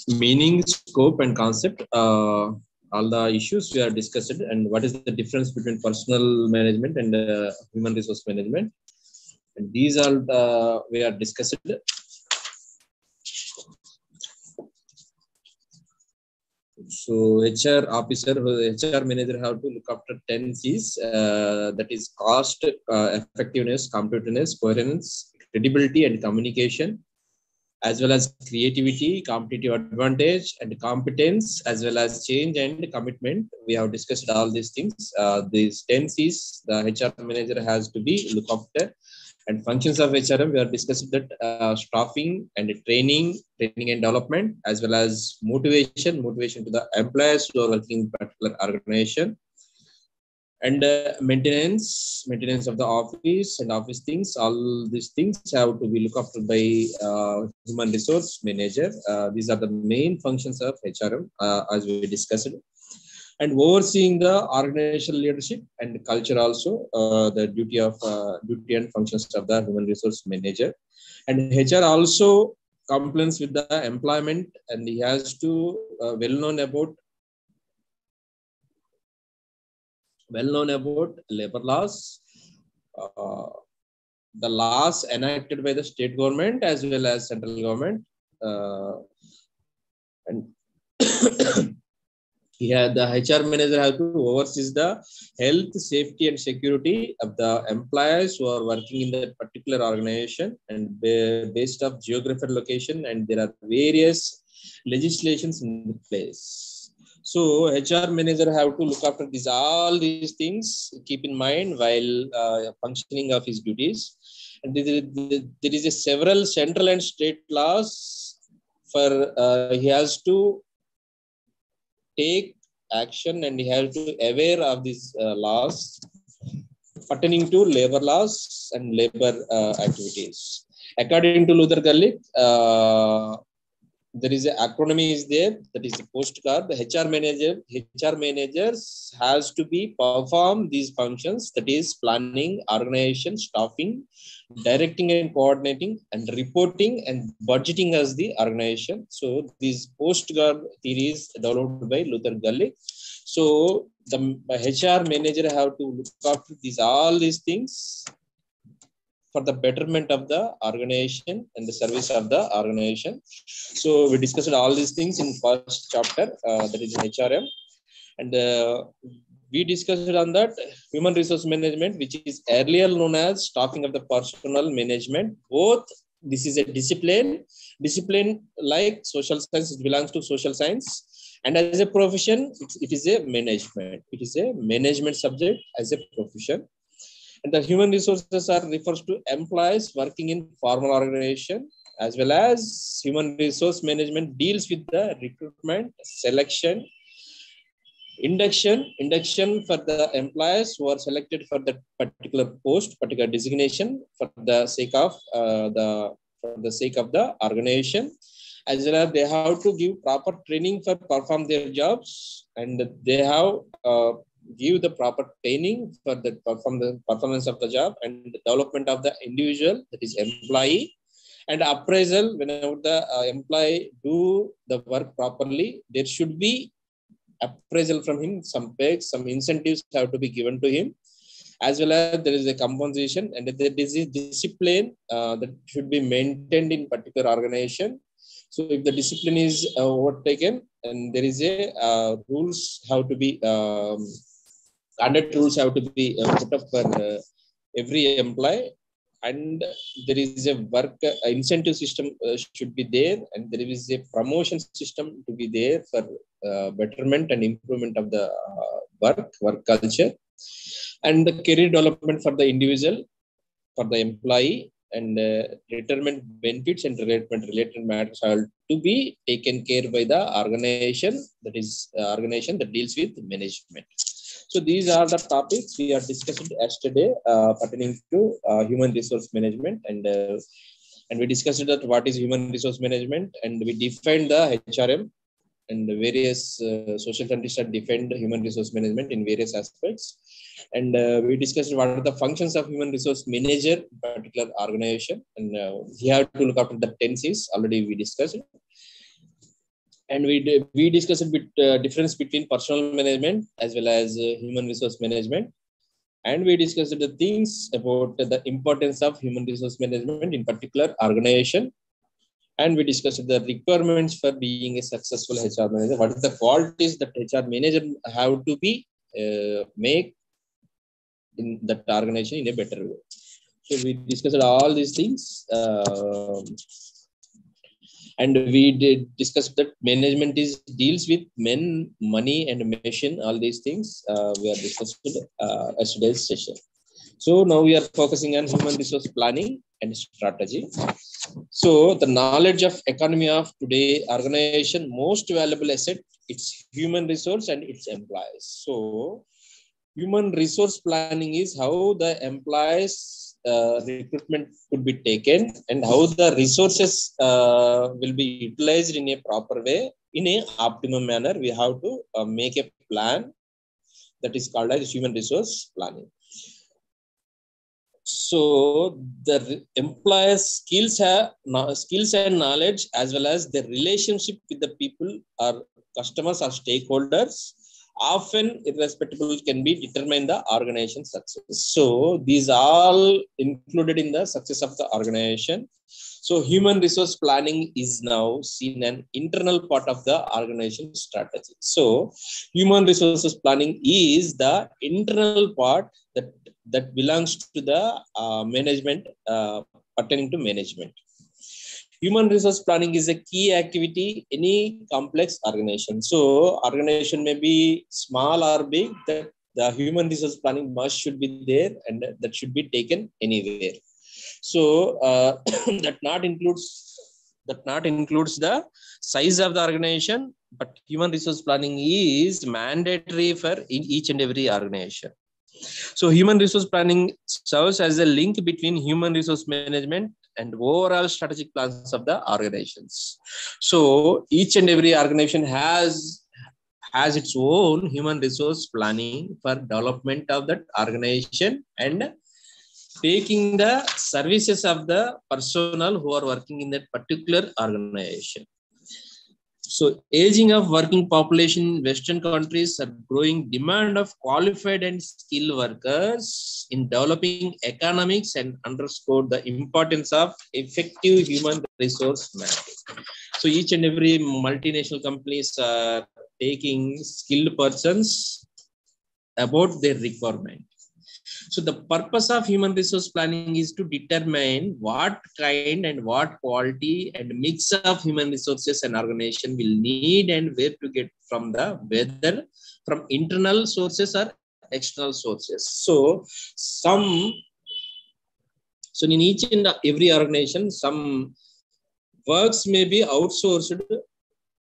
meaning, scope, and concept. All the issues we are discussed, and what is the difference between personal management and human resource management. And these are the we are discussed. So HR officer, HR manager have to look after 10 C's. That is cost, effectiveness, competitiveness, coherence, credibility, and communication, as well as creativity, competitive advantage, and competence, as well as change and commitment. We have discussed all these things. These 10 C's, the HR manager has to be look after. And functions of HRM, we are discussing that staffing and training and development, as well as motivation to the employees who are working in particular organization, and maintenance of the office and office things. All these things have to be looked after by human resource manager. These are the main functions of HRM, as we discussed. And overseeing the organizational leadership and culture also, the duty and functions of the human resource manager. And HR also compliance with the employment, and he has to well known about labor laws, the laws enacted by the state government as well as central government, and here the HR manager has to oversee the health, safety, and security of the employees who are working in that particular organization, and based of geographical location, and there are various legislations in place. So HR manager have to look after all these things, keep in mind while functioning of his duties. And there is a several central and state laws for he has to take action, and he has to aware of these laws pertaining to labor laws and labor activities. According to Luther Gullick, there is an acronym is there, that is a postcard. The HR managers has to be perform these functions, that is planning, organization, staffing, directing and coordinating, and reporting and budgeting as the organization. So this postcard theory is developed by Luther Gullick. So the HR manager have to look after all these things for the betterment of the organization and the service of the organization. So we discussed all these things in first chapter, that is HRM, and we discussed on that human resource management, which is earlier known as staffing of the personnel management. Both this is a discipline like social science, it belongs to social science, and as a profession, it is a management. It is a management subject as a profession. And the human resources are refers to employees working in formal organization, as well as human resource management deals with the recruitment, selection, induction for the employees who are selected for that particular post, particular designation for the sake of the organization, as well as they have to give proper training for perform their jobs, and they have give the proper training for the performance of the job, and the development of the individual, that is employee, and appraisal. Whenever the employee do the work properly, there should be appraisal from him, some pay, some incentives have to be given to him, as well as there is a compensation, and there is a discipline that should be maintained in particular organization. So if the discipline is overtaken, and there is a rules have to be conduct rules have to be put up for every employee, and there is a work incentive system should be there, and there is a promotion system to be there for betterment and improvement of the work culture, and the career development for the individual, for the employee, and retirement benefits and retirement related matters are to be taken care by the organization, that is organization that deals with management. So these are the topics we are discussing yesterday pertaining to human resource management, and we discussed that what is human resource management, and we defined the HRM, and the various social scientists have defined human resource management in various aspects, and we discussed what are the functions of human resource manager in particular organization, and he had to look after the 10 C's already we discussed. And we discussed a bit difference between personal management as well as human resource management. And we discussed the things about the importance of human resource management, in particular organization. And we discussed the requirements for being a successful HR manager. What are the qualities that HR manager have to be make in that organization in a better way. So we discussed all these things. And we did discuss that management deals with men, money, and mission. All these things we are discussing today's session. So now we are focusing on human resource planning and strategy. So the knowledge of economy of today organization, most valuable asset, it's human resource and its employees. So human resource planning is how the employees recruitment could be taken and how the resources will be utilized in a proper way, in a optimum manner. We have to make a plan that is called as human resource planning. So the employees skills and knowledge, as well as the relationship with the people or customers or stakeholders, often irrespective, can be determine the organization success. So these all included in the success of the organization. So human resource planning is now seen an internal part of the organization strategy. So human resources planning is the internal part that belongs to the management, pertaining to management. Human resource planning is a key activity in any complex organization. So organization may be small or big, that the human resource planning should be there, and that should be taken anywhere. So that not includes the size of the organization, but human resource planning is mandatory for each and every organization. So human resource planning serves as a link between human resource management and overall strategic plans of the organizations. So each and every organization has its own human resource planning for development of that organization and taking the services of the personnel who are working in that particular organization. So aging of working population in Western countries are growing demand of qualified and skilled workers in developing economics, and underscore the importance of effective human resource management. So each and every multinational companies are taking skilled persons about their requirement. So the purpose of human resource planning is to determine what kind and what quality and mix of human resources an organization will need, and where to get from whether from internal sources or external sources. So in each and every organization, some works may be outsourced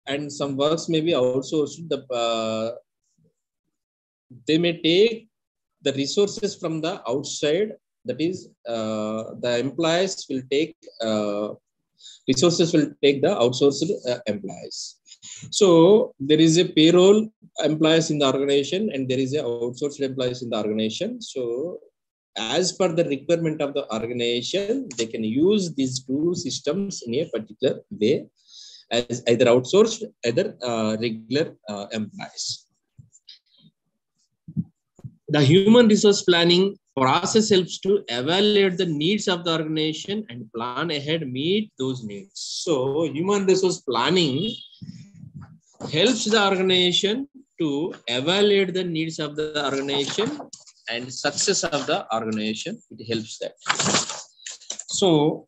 and some works may be outsourced. They may take the resources from the outside, that is the employees will take resources will take the outsourced employees. So there is a payroll employees in the organization and there is a outsourced employees in the organization. So as per the requirement of the organization, they can use these two systems in a particular way, as either outsourced, either regular employees. The human resource planning process helps to evaluate the needs of the organization and plan ahead, meet those needs. So human resource planning helps the organization to evaluate the needs of the organization and success of the organization. It helps that. So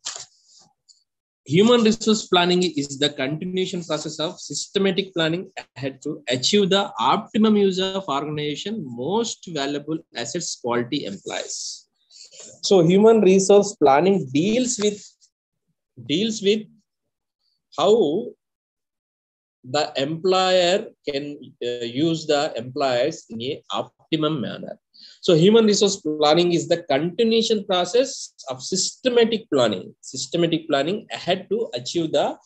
human resource planning is the continuation process of systematic planning ahead to achieve the optimum use of organization most valuable assets, quality employees. So human resource planning deals with how the employer can use the employees in a optimum manner. So human resource planning is the continuation process of systematic planning ahead to achieve the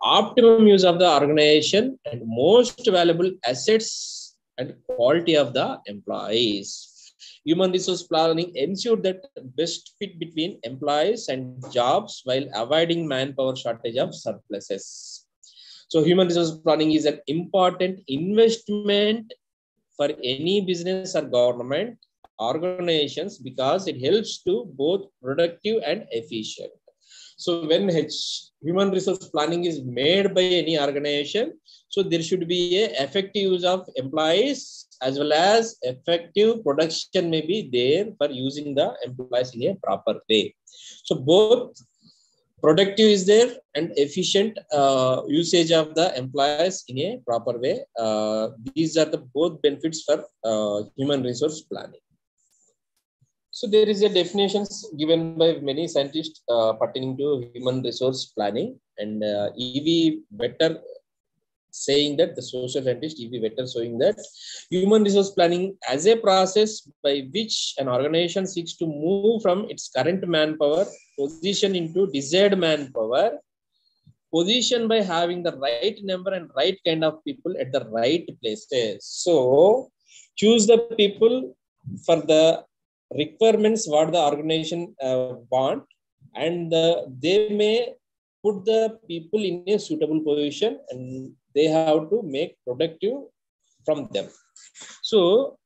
optimum use of the organization and most valuable assets and quality of the employees. Human resource planning ensures that best fit between employees and jobs while avoiding manpower shortage of surpluses. So human resource planning is an important investment for any business or government organizations because it helps to both productive and efficient. So when human resource planning is made by any organization, so there should be a effective use of employees as well as effective production may be there for using the employees in a proper way. So both productive is there and efficient usage of the employees in a proper way. These are the both benefits for human resource planning. So there is a definitions given by many scientists pertaining to human resource planning, and EV better saying that the social scientist EV better showing that human resource planning as a process by which an organization seeks to move from its current manpower position into desired manpower position by having the right number and right kind of people at the right places. So choose the people for the requirements what the organization want, and they may put the people in a suitable position and they have to make productive from them. So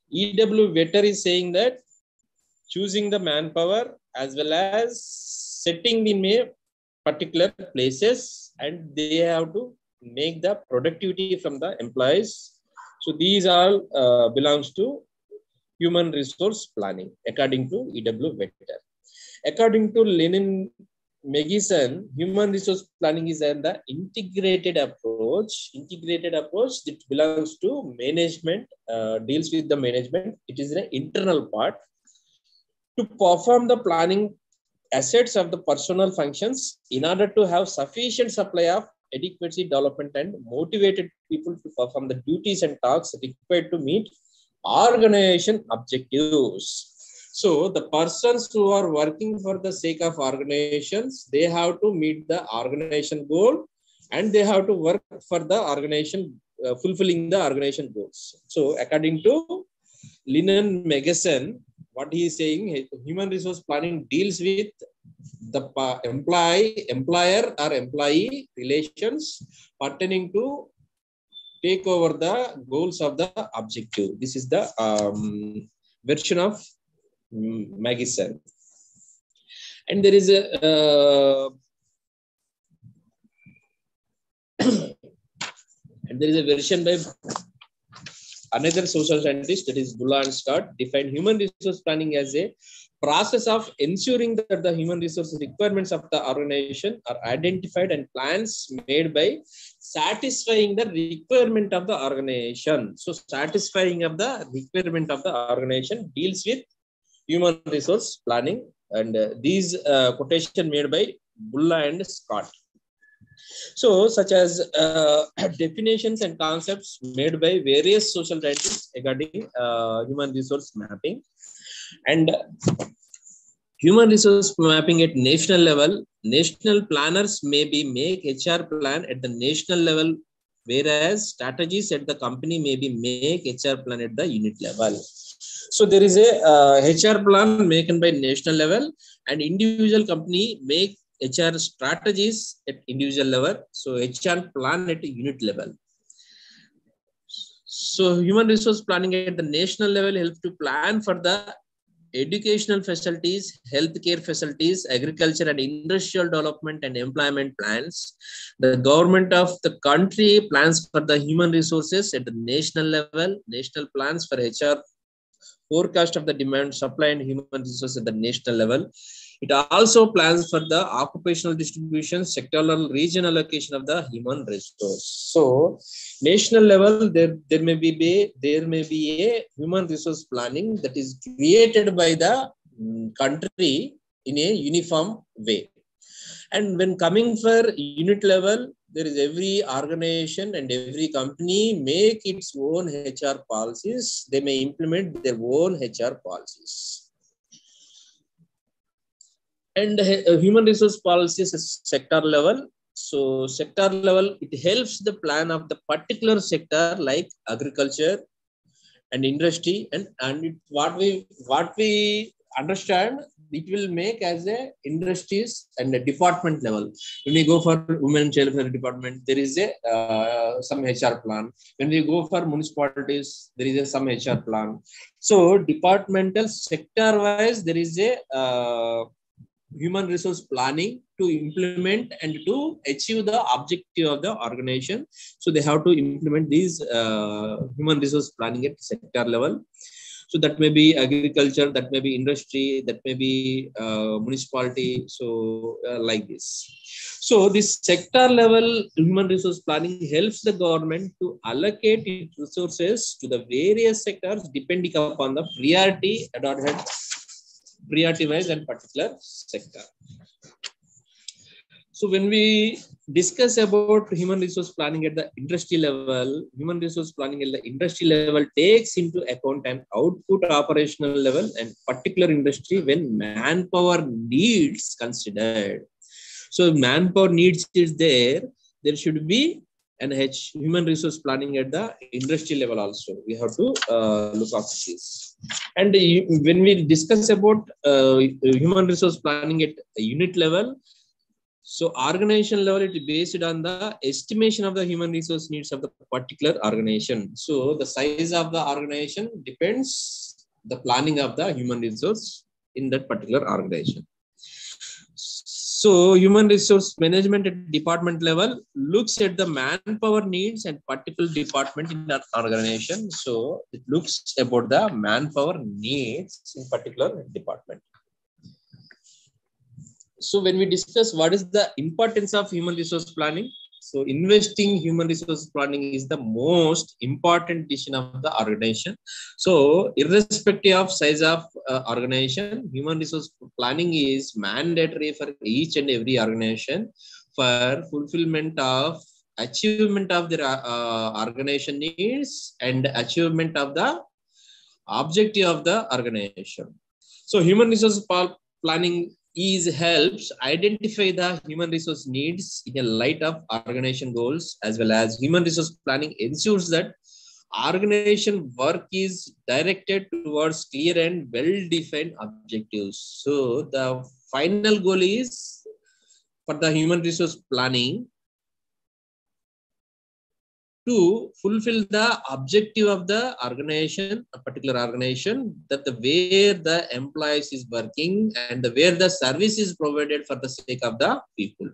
EW Vetter is saying that choosing the manpower as well as setting in a particular places, and they have to make the productivity from the employees. So these all belongs to human resource planning according to EW Vetter. According to Lenin Megison, human resource planning is the integrated approach that belongs to management, deals with the management. It is an internal part to perform the planning assets of the personal functions in order to have sufficient supply of adequacy development and motivated people to perform the duties and tasks required to meet organization objectives. So the persons who are working for the sake of organizations, they have to meet the organization goal and they have to work for the organization, fulfilling the organization goals. So according to Lenin Megison, what he is saying, human resource planning deals with the employer or employee relations pertaining to take over the goals of the objective. This is the version of Megison. And there is a and there is a version by another social scientist, that is Bulla and Scott, defined human resource planning as a process of ensuring that the human resource requirements of the organization are identified and plans made by satisfying the requirement of the organization. So satisfying of the requirement of the organization deals with human resource planning, and these quotation made by Bulla and Scott. So such as definitions and concepts made by various social scientists regarding human resource mapping. And human resource mapping at national level, national planners may be make HR plan at the national level, whereas strategies at the company may be make HR plan at the unit level. So there is a HR plan made by national level, and individual company make HR strategies at individual level. So HR plan at unit level. So human resource planning at the national level helps to plan for the educational facilities, healthcare facilities, agriculture and industrial development and employment plans. The government of the country plans for the human resources at the national level, national plans for HR, forecast of the demand, supply and human resources at the national level. It also plans for the occupational distribution, sectoral, regional allocation of the human resource. So, national level, there may be a human resource planning that is created by the country in a uniform way. And when coming for unit level, there is every organization and every company make its own HR policies. They may implement their own HR policies. And human resource policies is sector level. So sector level, it helps the plan of the particular sector like agriculture and industry. And what we understand, it will make as a industries and a department level. When we go for women and child welfare department, there is a some HR plan. When we go for municipalities, there is a some HR plan. So departmental sector wise, there is a human resource planning to implement and to achieve the objective of the organization. So they have to implement these human resource planning at sector level. So that may be agriculture, that may be industry, that may be municipality. So like this. So this sector level human resource planning helps the government to allocate its resources to the various sectors depending upon the priority adopted, priority wise and particular sector. So when we discuss about human resource planning at the industry level, human resource planning at the industry level takes into account an output operational level and particular industry when manpower needs considered. So manpower needs is there, there should be an human resource planning at the industry level also. We have to look after this. And when we discuss about human resource planning at a unit level, so organization level, it is based on the estimation of the human resource needs of the particular organization. So the size of the organization depends the planning of the human resource in that particular organization. So human resource management at department level looks at the manpower needs and particular department in that organization. So it looks about the manpower needs in particular department. So when we discuss what is the importance of human resource planning, so investing human resource planning is the most important decision of the organization. So irrespective of size of organization, human resource planning is mandatory for each and every organization for fulfillment of achievement of their organization needs and achievement of the objective of the organization. So human resource planning helps identify the human resource needs in a light of organization goals, as well as human resource planning ensures that organization work is directed towards clear and well-defined objectives. So the final goal is for the human resource planning to fulfill the objective of the organization, a particular organization, that the where the employees is working and where the service is provided for the sake of the people.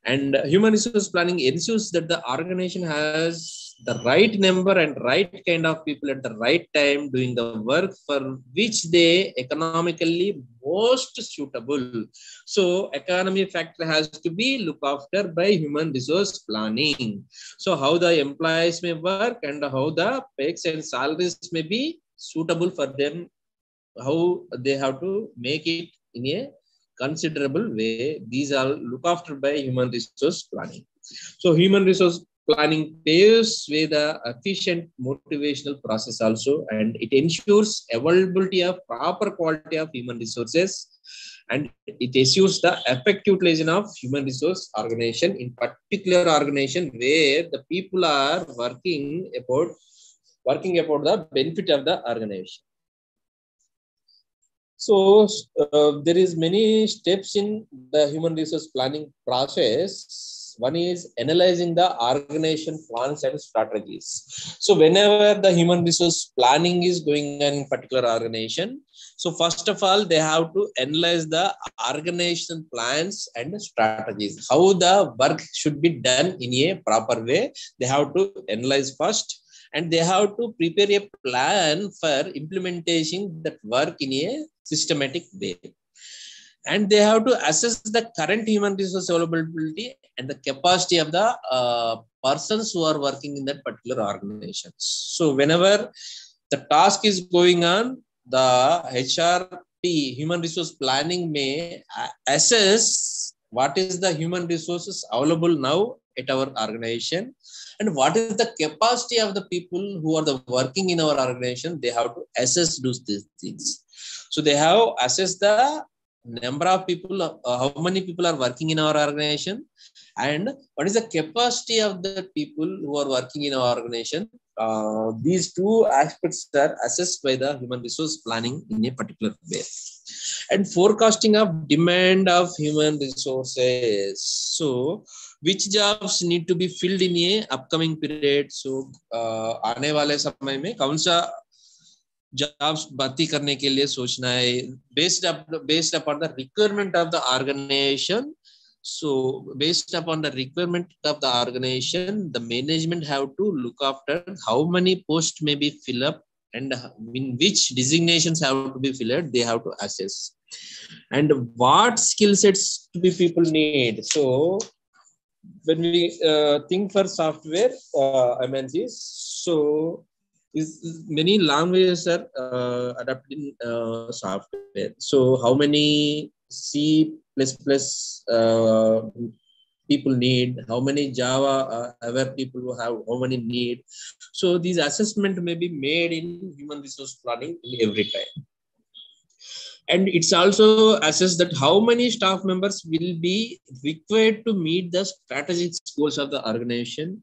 And human resource planning ensures that the organization has the right number and right kind of people at the right time doing the work for which they economically most suitable. So economy factor has to be looked after by human resource planning. So how the employees may work and how the paychecks and salaries may be suitable for them, how they have to make it in a considerable way. These are looked after by human resource planning. So human resource planning paves way the efficient motivational process also, and it ensures availability of proper quality of human resources, and it ensures the effective utilization of human resource organization, in particular organization where the people are working about the benefit of the organization. So there is many steps in the human resource planning process. One is analyzing the organization plans and strategies. So whenever the human resource planning is going on in particular organization, so first of all, they have to analyze the organization plans and strategies. How the work should be done in a proper way, they have to analyze first. And they have to prepare a plan for implementing that work in a systematic way. And they have to assess the current human resource availability and the capacity of the persons who are working in that particular organization. So whenever the task is going on, the HRP, human resource planning, may assess what is the human resources available now at our organization and what is the capacity of the people who are the working in our organization. They have to assess these things. So they have assessed the number of people, how many people are working in our organization, and what is the capacity of the people who are working in our organization. These two aspects are assessed by the human resource planning in a particular way. and forecasting of demand of human resources. So which jobs need to be filled in a upcoming period? So आने वाले समय में कौन सा jobs भर्ती करने के लिए सोचना है, based upon the requirement of the organization. So based upon the requirement of the organization, the management have to look after how many posts may be filled up and in which designations have to be filled. They have to assess, and what skill sets to be people need. So when we think for software MNCs, so is many languages are adapted in software. So how many C++ people need, how many Java aware people who have, how many need. So these assessment may be made in human resource planning in every time. And it's also assessed that how many staff members will be required to meet the strategic goals of the organization,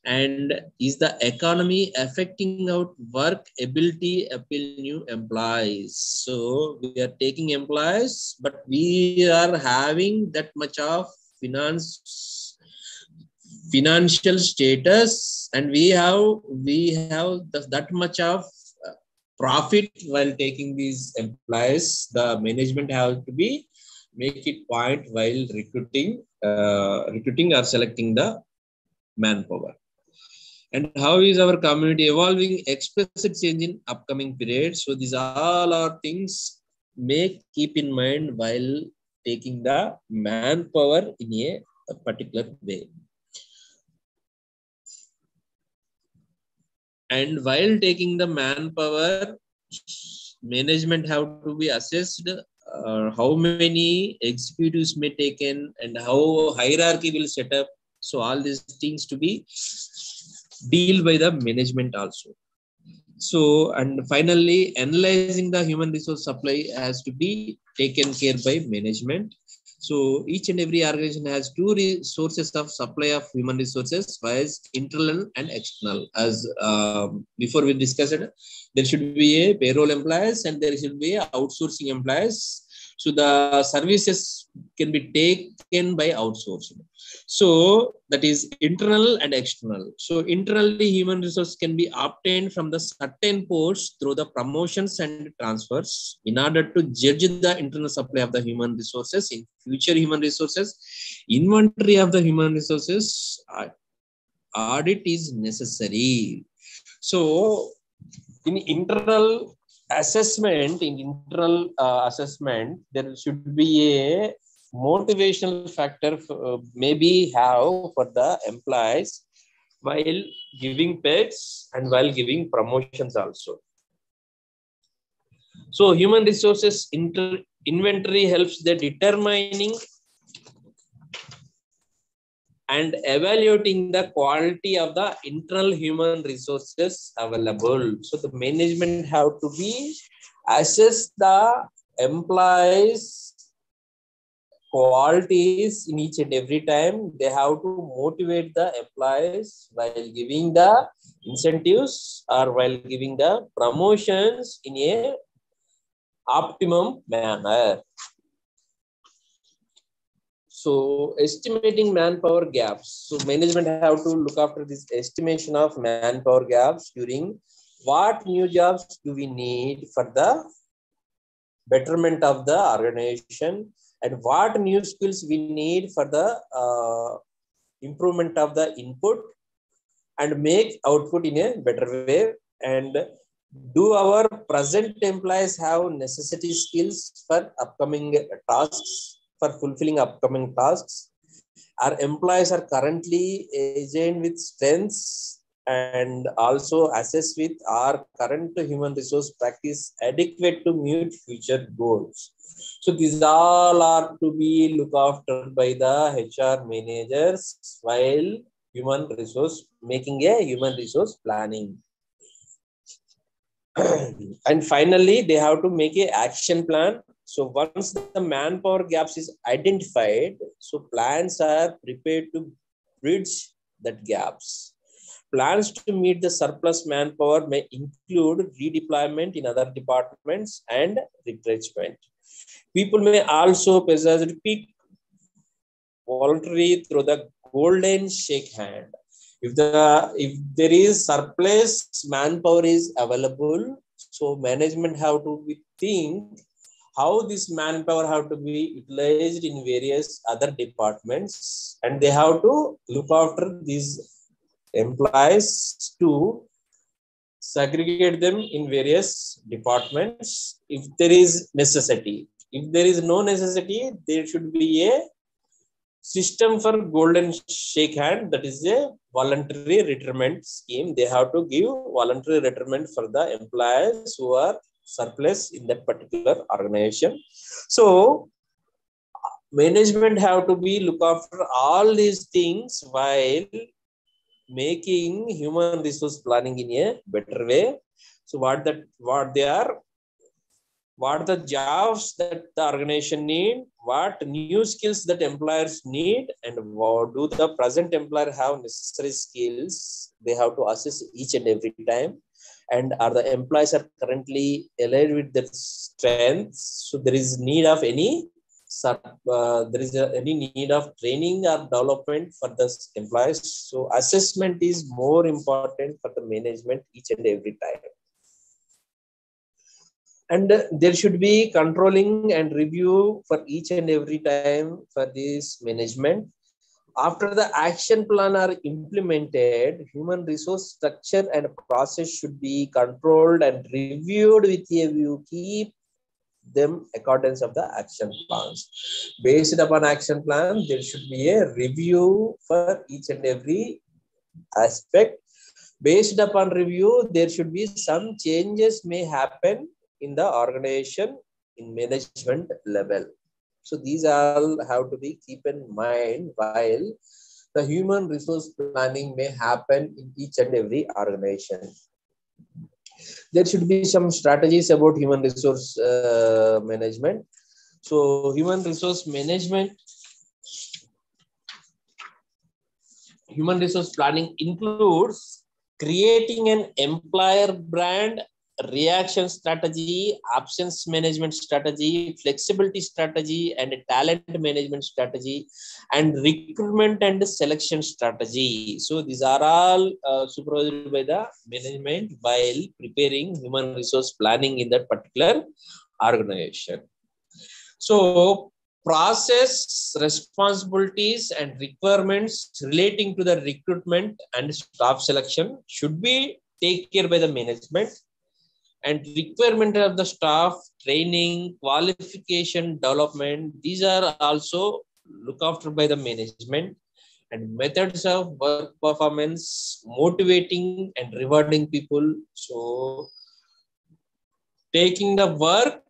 and is the economy affecting out work ability appeal new employees. So we are taking employees, but we are having that much of financial status, and we have that much of profit while taking these employees. The management have to be make it point while recruiting or selecting the manpower. And how is our community evolving? Explicit change in upcoming period. So these all are things may keep in mind while taking the manpower in a particular way. And while taking the manpower, management have to be assessed how many executives may taken and how hierarchy will set up. So all these things to be deal by the management also. So, and finally, analyzing the human resource supply has to be taken care by management. So each and every organization has two sources of supply of human resources, whereas internal and external. As before we discussed, there should be a payroll employees and there should be a outsourcing employees. So the services can be taken by outsourcing. So that is internal and external. So internally, human resource can be obtained from the certain posts through the promotions and transfers. In order to judge the internal supply of the human resources in future human resources, inventory of the human resources audit is necessary. So in internal assessment, there should be a motivational factor maybe have for the employees while giving pets and while giving promotions also. So human resources inventory helps the determining and evaluating the quality of the internal human resources available. So the management have to be assess the employees qualities in each and every time. They have to motivate the employees while giving the incentives or while giving the promotions in a optimum manner. So estimating manpower gaps. So management have to look after this estimation of manpower gaps during what new jobs do we need for the betterment of the organization, and what new skills we need for the improvement of the input and make output in a better way. And do our present employees have necessary skills for upcoming tasks, for fulfilling upcoming tasks? Our employees are currently agent with strengths and also assess with our current human resource practice adequate to meet future goals. So these all are to be looked after by the HR managers while making a human resource planning. And finally, they have to make an action plan. So once the manpower gaps is identified, so plans are prepared to bridge that gaps. Plans to meet the surplus manpower may include redeployment in other departments and retrenchment. People may also possess peak voluntary through the golden shake hand. If there is surplus manpower is available, so management have to think how this manpower have to be utilized in various other departments, and they have to look after these employees to segregate them in various departments if there is necessity. If there is no necessity, there should be a system for golden shake hand, that is a voluntary retirement scheme. They have to give voluntary retirement for the employees who are surplus in that particular organization. So management have to be look after all these things while making human resource planning in a better way. So what the jobs that the organization need, what new skills that employers need, and what do the present employer have necessary skills they have to assess each and every time, and are the employees are currently aligned with their strengths. So there is need of any any need of training or development for the employees. So assessment is more important for the management each and every time. And there should be controlling and review for each and every time for this management. After the action plan are implemented, human resource structure and process should be controlled and reviewed with a view keep them accordance of the action plans. Based upon action plan, there should be a review for each and every aspect. Based upon review, there should be some changes may happen in the organization in management level. So these all have to be keep in mind while the human resource planning may happen in each and every organization. There should be some strategies about human resource management. So human resource planning includes creating an employer brand, reaction strategy, absence management strategy, flexibility strategy, and talent management strategy, and recruitment and selection strategy. So these are all supervised by the management while preparing human resource planning in that particular organization. So process, responsibilities, and requirements relating to the recruitment and staff selection should be taken care by the management, and requirement of the staff, training, qualification, development, these are also looked after by the management, and methods of work performance, motivating and rewarding people. So taking the work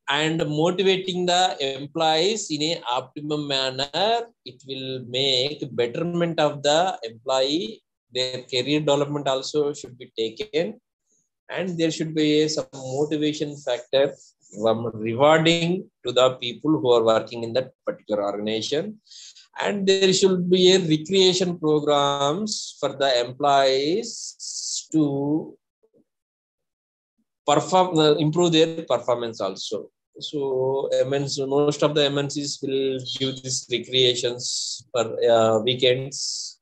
and motivating the employees in a optimum manner, it will make betterment of the employee. Their career development also should be taken, and there should be some motivation factor from rewarding to the people who are working in that particular organization, and there should be a recreation programs for the employees to perform improve their performance also. So most of the MNCs will give these recreations for weekends.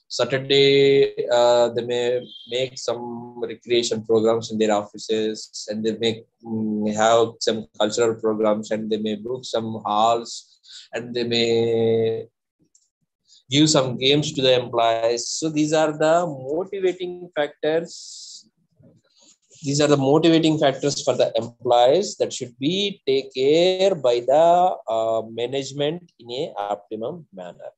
Saturday, they may make some recreation programs in their offices, and they may have some cultural programs, and they may book some halls, and they may give some games to the employees. So these are the motivating factors. These are the motivating factors for the employees that should be taken care by the management in a optimum manner.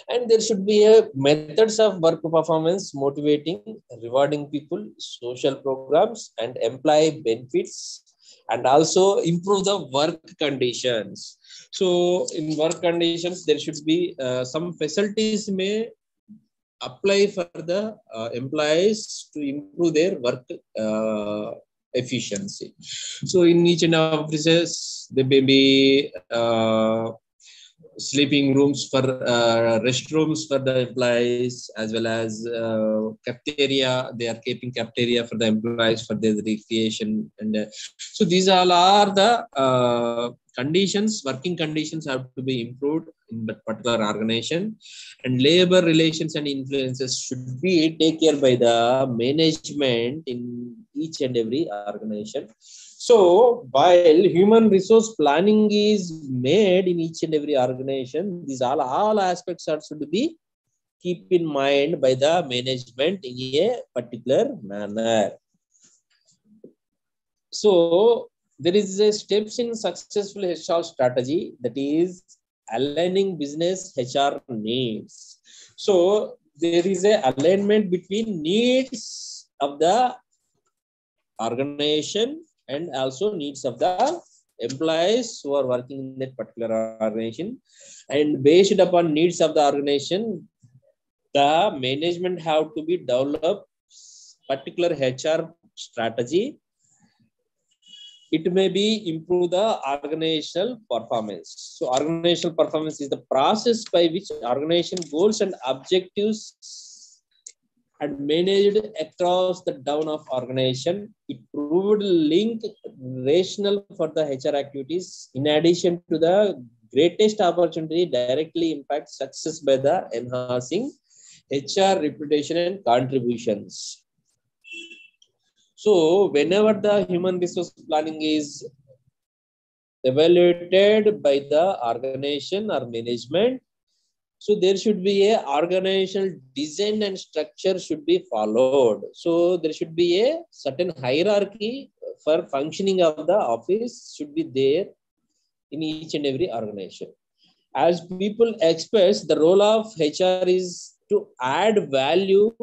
And there should be a methods of work performance, motivating, rewarding people, social programs, and employee benefits, and also improve the work conditions. So in work conditions, there should be some facilities may apply for the employees to improve their work efficiency. So in each and offices, there may be sleeping rooms for restrooms for the employees, as well as cafeteria. They are keeping cafeteria for the employees for their recreation. And so these all are the conditions, working conditions have to be improved in that particular organization. And labor relations and influences should be taken care by the management in each and every organization. So while human resource planning is made in each and every organization, these all aspects are should be keep in mind by the management in a particular manner. So there is a steps in successful HR strategy, that is aligning business HR needs. So there is a alignment between needs of the organization and also needs of the employees who are working in that particular organization. And based upon needs of the organization, the management have to be developed particular HR strategy. It may be improve the organizational performance. So organizational performance is the process by which organization goals and objectives and managed across the down of organization. It proved link rational for the HR activities. In addition to the greatest opportunity directly impact success by the enhancing HR reputation and contributions. So whenever the human resource planning is evaluated by the organization or management, so there should be a organizational design and structure should be followed. So there should be a certain hierarchy for functioning of the office should be there in each and every organization. As people express, the role of HR is to add value,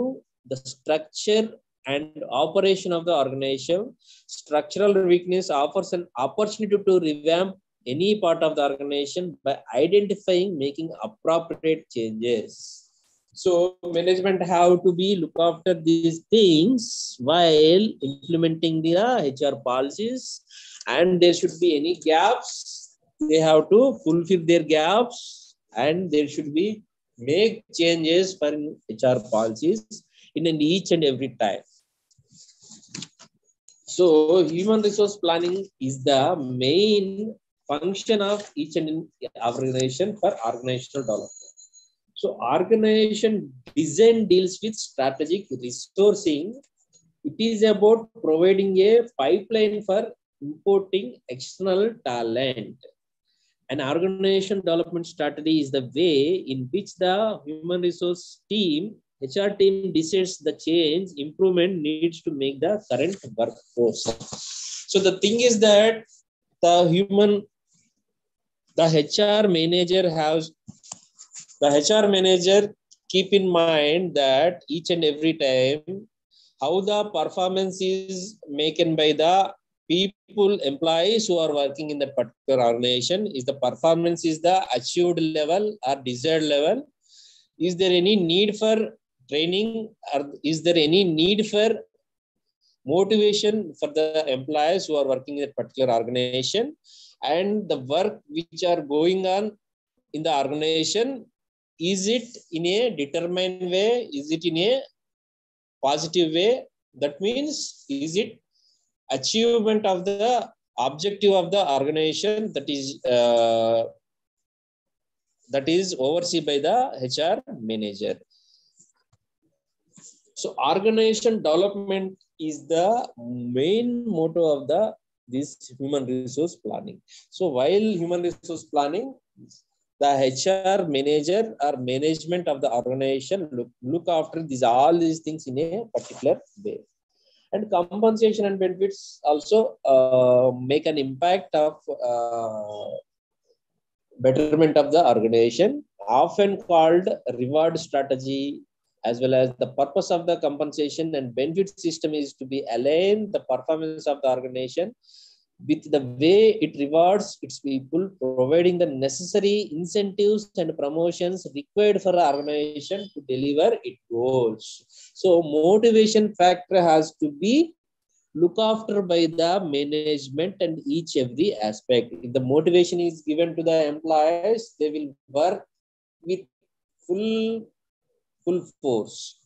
the structure and operation of the organization. Structural weakness offers an opportunity to revamp any part of the organization by identifying, making appropriate changes. So management have to be look after these things while implementing the HR policies, and there should be any gaps, they have to fulfill their gaps, and there should be make changes for HR policies in each and every time. So human resource planning is the main function of each and organization for organizational development. So organization design deals with strategic resourcing. It is about providing a pipeline for importing external talent. An organization development strategy is the way in which the human resource team, HR team, decides the change improvement needs to make the current workforce. So the thing is that the HR manager keep in mind that each and every time how the performance is made by the people, employees who are working in that particular organization. Is the performance is the achieved level or desired level? Is there any need for training, or is there any need for motivation for the employees who are working in that particular organization? And the work which are going on in the organization, is it in a determined way? Is it in a positive way? That means, is it achievement of the objective of the organization that is overseen by the HR manager? So organization development is the main motto of this human resource planning. So while human resource planning, the HR manager or management of the organization look after all these things in a particular way. And compensation and benefits also make an impact of betterment of the organization, often called reward strategy, as well as the purpose of the compensation and benefit system is to be align the performance of the organization with the way it rewards its people, providing the necessary incentives and promotions required for the organization to deliver its goals. So motivation factor has to be look after by the management and each every aspect. If the motivation is given to the employees, they will work with full force.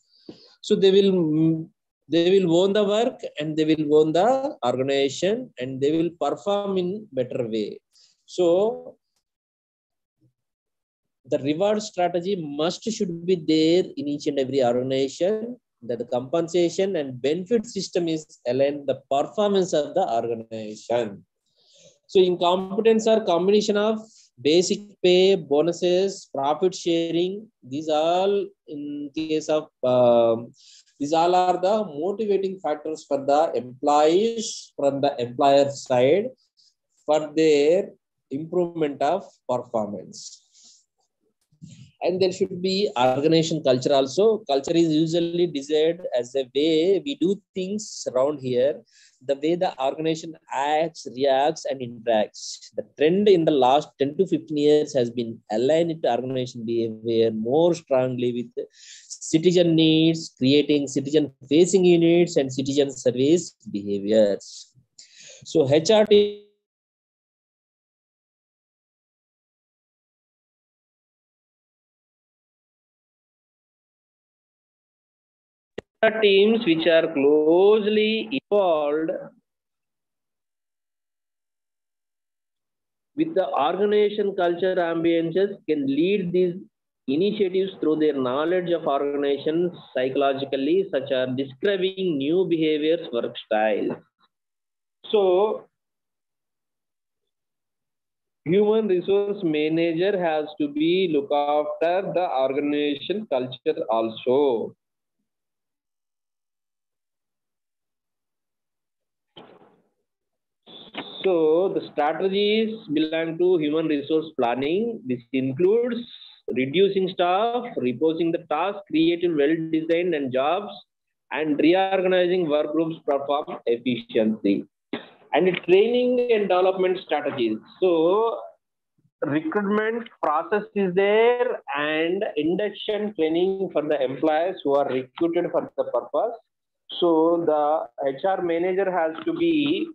So they will own the work and they will own the organization and they will perform in better way. So the reward strategy should be there in each and every organization, that the compensation and benefit system is aligned the performance of the organization. So in competence are combination of basic pay, bonuses, profit sharing. These all in case of these all are the motivating factors for the employees from the employer side for their improvement of performance. And there should be organization culture also. Culture is usually desired as a way we do things around here, the way the organization acts, reacts, and interacts. The trend in the last 10 to 15 years has been aligned to organization behavior more strongly with citizen needs, creating citizen-facing units and citizen service behaviors. So HR teams which are closely involved with the organization culture ambiences can lead these initiatives through their knowledge of organizations psychologically, such as describing new behaviors, work styles. So human resource manager has to be look after the organization culture also. So the strategies belong to human resource planning. This includes reducing staff, reposing the task, creating well-designed and jobs, and reorganizing work groups perform efficiency. And training and development strategies. So recruitment process is there and induction training for the employees who are recruited for the purpose. So the HR manager has to be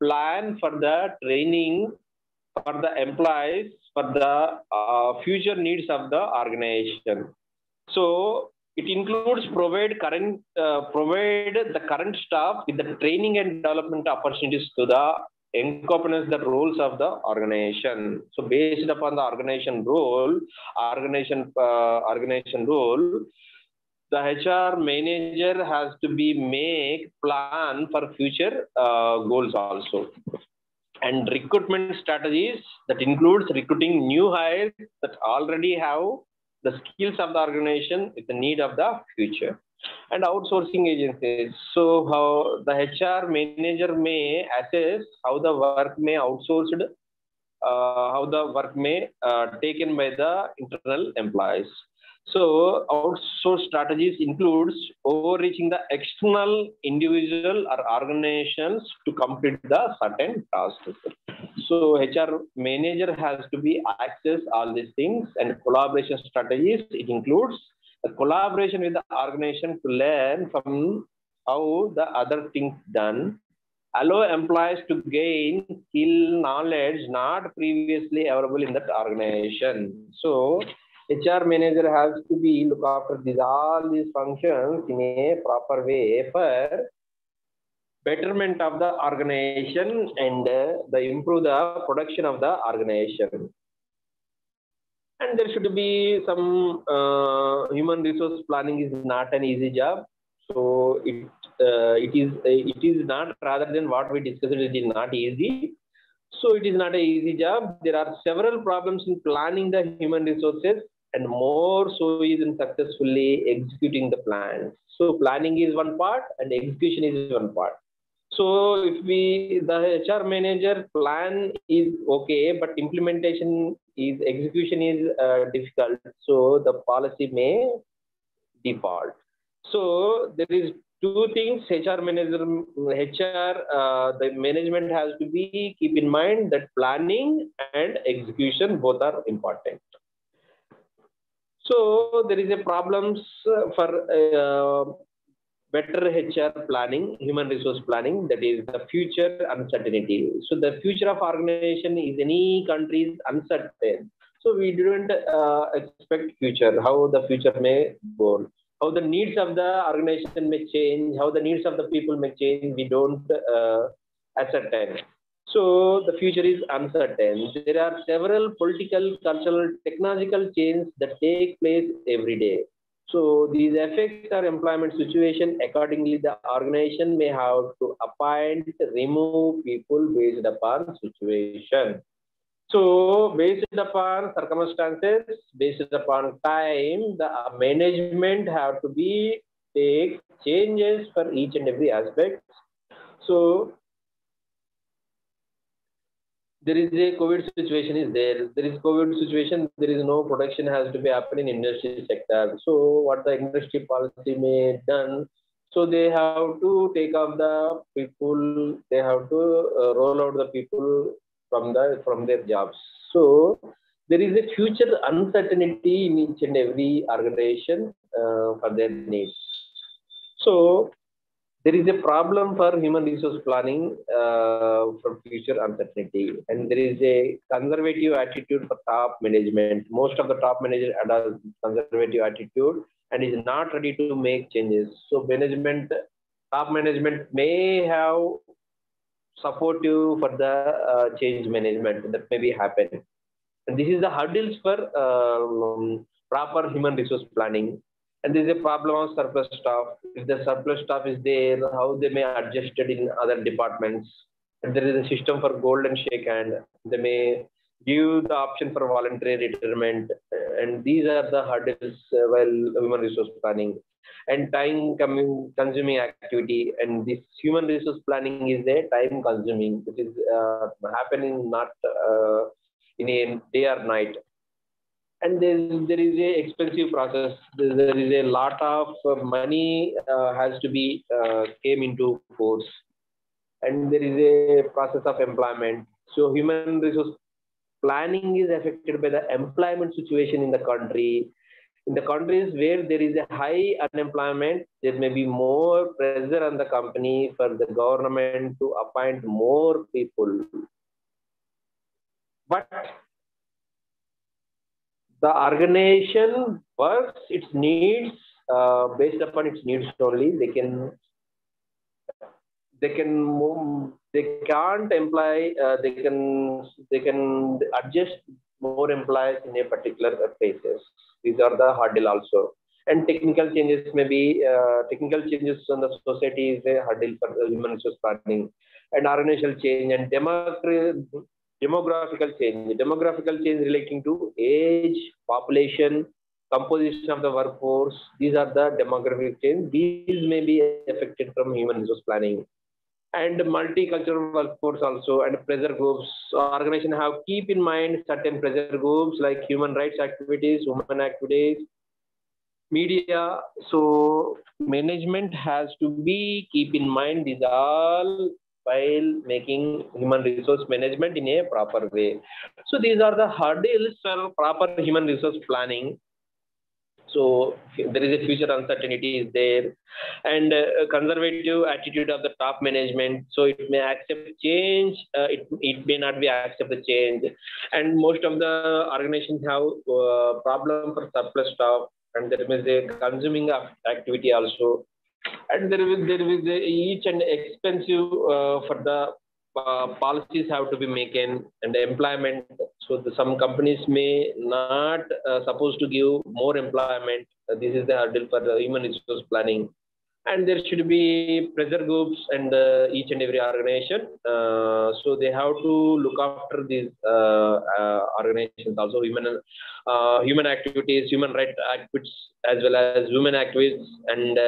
plan for the training for the employees for the future needs of the organization. So it includes provide the current staff with the training and development opportunities to the encompass the roles of the organization. So based upon the organization role, the HR manager has to be make plan for future goals also. And recruitment strategies that includes recruiting new hires that already have the skills of the organization with the need of the future. And outsourcing agencies. So how the HR manager may assess how the work may outsourced, how the work may taken by the internal employees. So outsource strategies includes overreaching the external individual or organizations to complete the certain tasks. So HR manager has to be access all these things. And collaboration strategies, it includes the collaboration with the organization to learn from how the other things done, allow employees to gain skill knowledge not previously available in that organization. So HR manager has to be look after all these functions in a proper way for betterment of the organization and the improve the production of the organization. And there should be some human resource planning is not an easy job. So it is not, rather than what we discussed, it is not easy. So it is not an easy job. There are several problems in planning the human resources, and more so is in successfully executing the plans. So planning is one part and execution is one part. So if the HR manager plan is okay, but execution is difficult. So the policy may default. So there is two things the management has to be keep in mind, that planning and execution both are important. So there is a problems for better HR planning, human resource planning, that is the future uncertainty. So the future of organization is any country is uncertain. So we didn't expect future, how the future may go, how the needs of the organization may change, how the needs of the people may change. We don't ascertain. So the future is uncertain. There are several political, cultural, technological changes that take place every day. So these affect our employment situation. Accordingly, the organization may have to appoint, remove people based upon situation. So based upon circumstances, based upon time, the management have to be take changes for each and every aspect. So there is a COVID situation is there. There is COVID situation. There is no production has to be happening in industry sector. So what the industry policy may done. So they have to take off the people. They have to roll out the people from their jobs. So there is a future uncertainty in each and every organization for their needs. So there is a problem for human resource planning for future uncertainty, and there is a conservative attitude for top management. Most of the top managers have a conservative attitude and is not ready to make changes. So top management may have supportive for the change management that may be happen. And this is the hurdles for proper human resource planning. And there is a problem of surplus staff. If the surplus staff is there, how they may adjust it in other departments. And there is a system for golden shake hand. They may give the option for voluntary retirement. And these are the hurdles while human resource planning. And time consuming activity. And this human resource planning is a time consuming. It is happening not in a day or night. And there is a expensive process. There is a lot of money has to be came into force, and there is a process of employment. So human resource planning is affected by the employment situation in the country. In the countries where there is a high unemployment, there may be more pressure on the company for the government to appoint more people. But the organization works its needs based upon its needs only. They can't employ. They can adjust more employees in a particular places. These are the hurdle also. And technical changes may be technical changes in the society is a hurdle for human resource planning, and organizational change and demographical change. Demographical change relating to age, population, composition of the workforce. These are the demographic change. These may be affected from human resource planning. And multicultural workforce also, and pressure groups. So organization have keep in mind certain pressure groups like human rights activities, women activities, media. So management has to be keep in mind these all while making human resource management in a proper way. So these are the hurdles for proper human resource planning. So there is a future uncertainty is there, and conservative attitude of the top management. So it may accept change, it may not be accept the change, and most of the organizations have problem for surplus staff, and there is a consuming activity also, and there is a each and expensive for the policies have to be making, and the employment. So some companies may not supposed to give more employment. This is the hurdle for the human resource planning. And there should be pressure groups and each and every organization. So they have to look after these organizations also, human activities, human rights activities, as well as women activists, and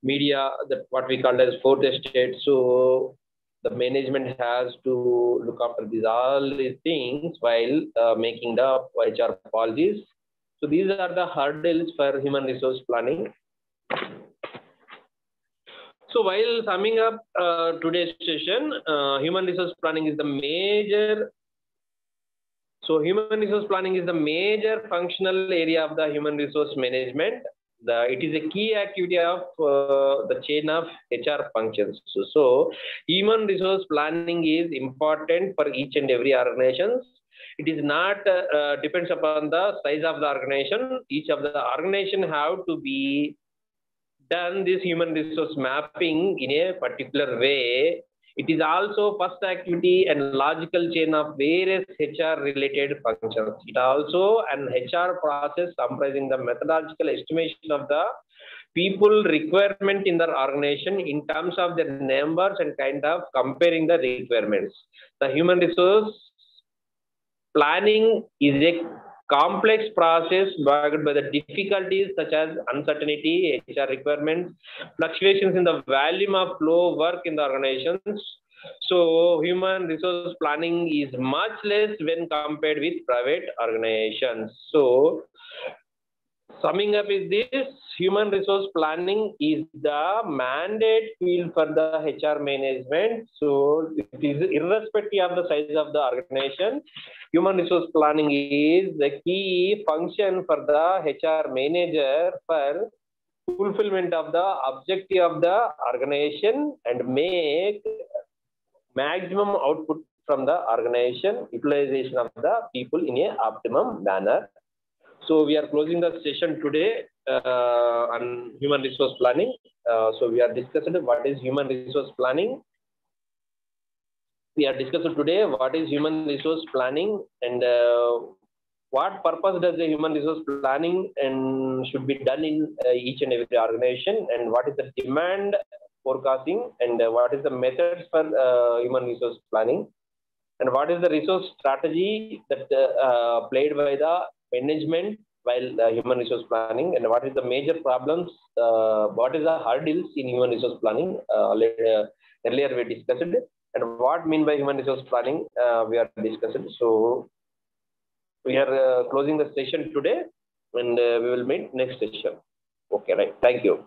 media, that what we call as fourth estate. So the management has to look after these all these things while making the HR policies. So these are the hurdles for human resource planning. So while summing up today's session, human resource planning is the major. So human resource planning is the major functional area of the human resource management. It is a key activity of the chain of HR functions. So human resource planning is important for each and every organization. It is not depends upon the size of the organization. Each of the organization have to be done this human resource mapping in a particular way. It is also first activity and logical chain of various HR related functions. It also an HR process comprising the methodological estimation of the people requirement in their organization in terms of their numbers and kind of comparing the requirements. The human resource planning is a complex process marked by the difficulties such as uncertainty, HR requirements, fluctuations in the volume of flow work in the organizations. So human resource planning is much less when compared with private organizations. So summing up is this: human resource planning is the mandate field for the HR management. So it is irrespective of the size of the organization. Human resource planning is the key function for the HR manager for fulfillment of the objective of the organization and make maximum output from the organization, utilization of the people in a optimum manner. So we are closing the session today on human resource planning. So we are discussing what is human resource planning. We are discussing today what is human resource planning and what purpose does the human resource planning and should be done in each and every organization, and what is the demand forecasting, and what is the methods for human resource planning, and what is the resource strategy that played by the management while human resource planning, and what is the major problems, what is the hurdles in human resource planning. Earlier we discussed it, and what mean by human resource planning we are discussing. So we are closing the session today, and we will meet next session. Okay, right. Thank you.